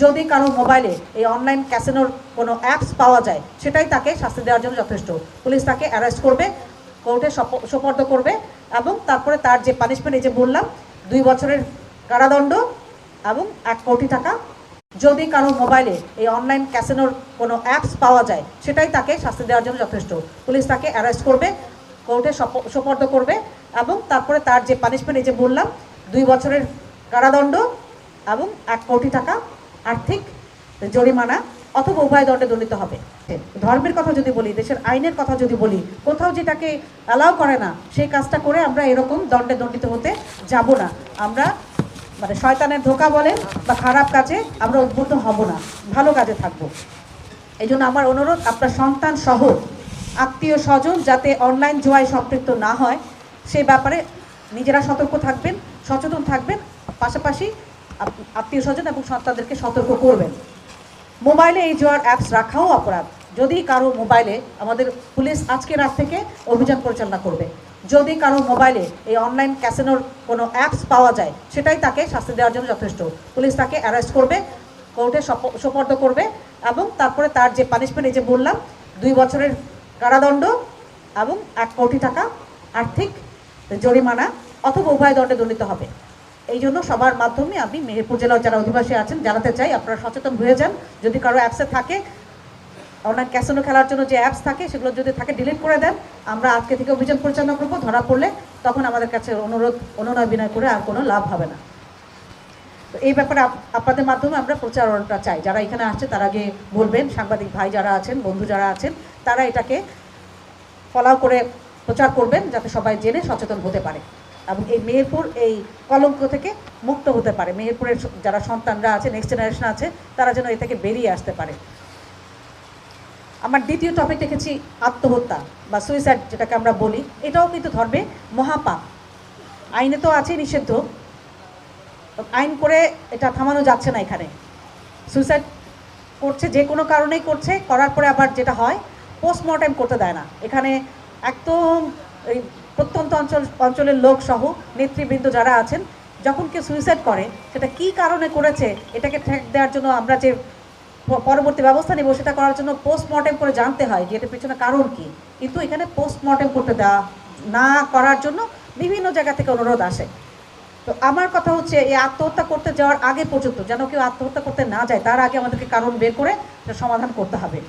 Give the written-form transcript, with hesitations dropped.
যদি কারো মোবাইলে এই অনলাইন ক্যাসিনোর কোনো অ্যাপস পাওয়া যায় সেটাই তাকে শাস্তি দেওয়ার জন্য যথেষ্ট। পুলিশ তাকে অ্যারেস্ট করবে, কোর্টে সোপর্দ করবে এবং তারপরে তার যে পানিশমেন্ট, এই যে বললাম 2 বছরের কারাদণ্ড এবং 1 কোটি টাকা। যদি কারো মোবাইলে এই অনলাইন ক্যাসিনোর কোনো অ্যাপস পাওয়া যায় সেটাই তাকে শাস্তি দেওয়ার জন্য যথেষ্ট। পুলিশ তাকে অ্যারেস্ট করবে, কোর্টে সোপর্দ করবে এবং তারপরে তার যে পানিশমেন্ট, এই যে বললাম 2 বছরের কারাদণ্ড এবং 1 কোটি টাকা আর্থিক জরিমানা অথবা উভয় দণ্ডে দণ্ডিত হবে। ধর্মের কথা যদি বলি, দেশের আইনের কথা যদি বলি, কোথাও যেটাকে অ্যালাউ করে না সেই কাজটা করে আমরা এরকম দণ্ডে দণ্ডিত হতে যাব না। আমরা শয়তানের ধোঁকা বলেন বা খারাপ কাজে আমরা উদ্বুদ্ধ হব না, ভালো কাজে থাকব। এই জন্য আমার অনুরোধ, আপনার সন্তান সহ আত্মীয় স্বজন যাতে অনলাইন জুয়ায় সম্পৃক্ত না হয় সে ব্যাপারে নিজেরা সতর্ক থাকবেন, সচেতন থাকবেন, পাশাপাশি আত্মীয় স্বজন এবং সন্তানদেরকে সতর্ক করবেন। মোবাইলে এই জুয়ার অ্যাপস রাখাও অপরাধ। যদি কারো মোবাইলে, আমাদের পুলিশ আজকে রাত থেকে অভিযান পরিচালনা করবে, যদি কারো মোবাইলে এই অনলাইন ক্যাসিনোর কোনো অ্যাপস পাওয়া যায় সেটাই তাকে শাস্তি দেওয়ার জন্য যথেষ্ট। পুলিশ তাকে অ্যারেস্ট করবে, কোর্টে সোপর্দ করবে এবং তারপরে তার যে পানিশমেন্ট, এই যে বললাম 2 বছরের কারাদণ্ড এবং 1 কোটি টাকা আর্থিক জরিমানা অথবা উভয় দণ্ডে দণ্ডিত হবে। এই জন্য সবার মাধ্যমে আমি মেহেরপুর জেলার যারা অধিবাসী আছেন জানাতে চাই, আপনারা সচেতন হয়ে যান। যদি কারো অ্যাপসে থাকে, অনলাইন ক্যাসিনো খেলার জন্য যে অ্যাপস থাকে সেগুলো যদি থাকে ডিলিট করে দেন। আমরা আজকে থেকে অভিযান পরিচালনা করব, ধরা পড়লে তখন আমাদের কাছে অনুনয় বিনয় করে আর কোনো লাভ হবে না। তো এই ব্যাপারে আপনাদের মাধ্যমে আমরা প্রচারণাটা চাই। যারা এখানে আসছে তারা আগে বলবেন, সাংবাদিক ভাই যারা আছেন, বন্ধু যারা আছেন, তারা এটাকে ফলো করে প্রচার করবেন যাতে সবাই জেনে সচেতন হতে পারে এবং এই মেহেরপুর এই কলঙ্ক থেকে মুক্ত হতে পারে। মেহেরপুরের যারা সন্তানরা আছে, নেক্সট জেনারেশন আছে, তারা যেন এ থেকে বেরিয়ে আসতে পারে। আমার দ্বিতীয় টপিক রেখেছি আত্মহত্যা বা সুইসাইড, যেটাকে আমরা বলি। এটাও কিন্তু ধর্মে মহাপাপ, আইনে তো আছে নিষিদ্ধ, আইন করে এটা থামানো যাচ্ছে না। এখানে সুইসাইড করছে যে কোনো কারণেই করছে, করার পরে আবার যেটা হয় পোস্টমর্টেম করতে দেয় না। এখানে একদম এই প্রত্যন্ত অঞ্চলের লোক সহ নেতৃবৃন্দ যারা আছেন, যখন কেউ সুইসাইড করে সেটা কী কারণে করেছে এটাকে ঠেক দেওয়ার জন্য আমরা যে পরবর্তী ব্যবস্থা নেব সেটা করার জন্য পোস্টমর্টেম করে জানতে হয় যে এটার পিছনে কারণ কী। কিন্তু এখানে পোস্টমর্টেম করতে দেওয়া না করার জন্য বিভিন্ন জায়গা থেকে অনুরোধ আসে। তো আমার কথা হচ্ছে, এই আত্মহত্যা করতে যাওয়ার আগে পর্যন্ত যেন কেউ আত্মহত্যা করতে না যায়, তার আগে আমাদেরকে কারণ বের করে সমাধান করতে হবে।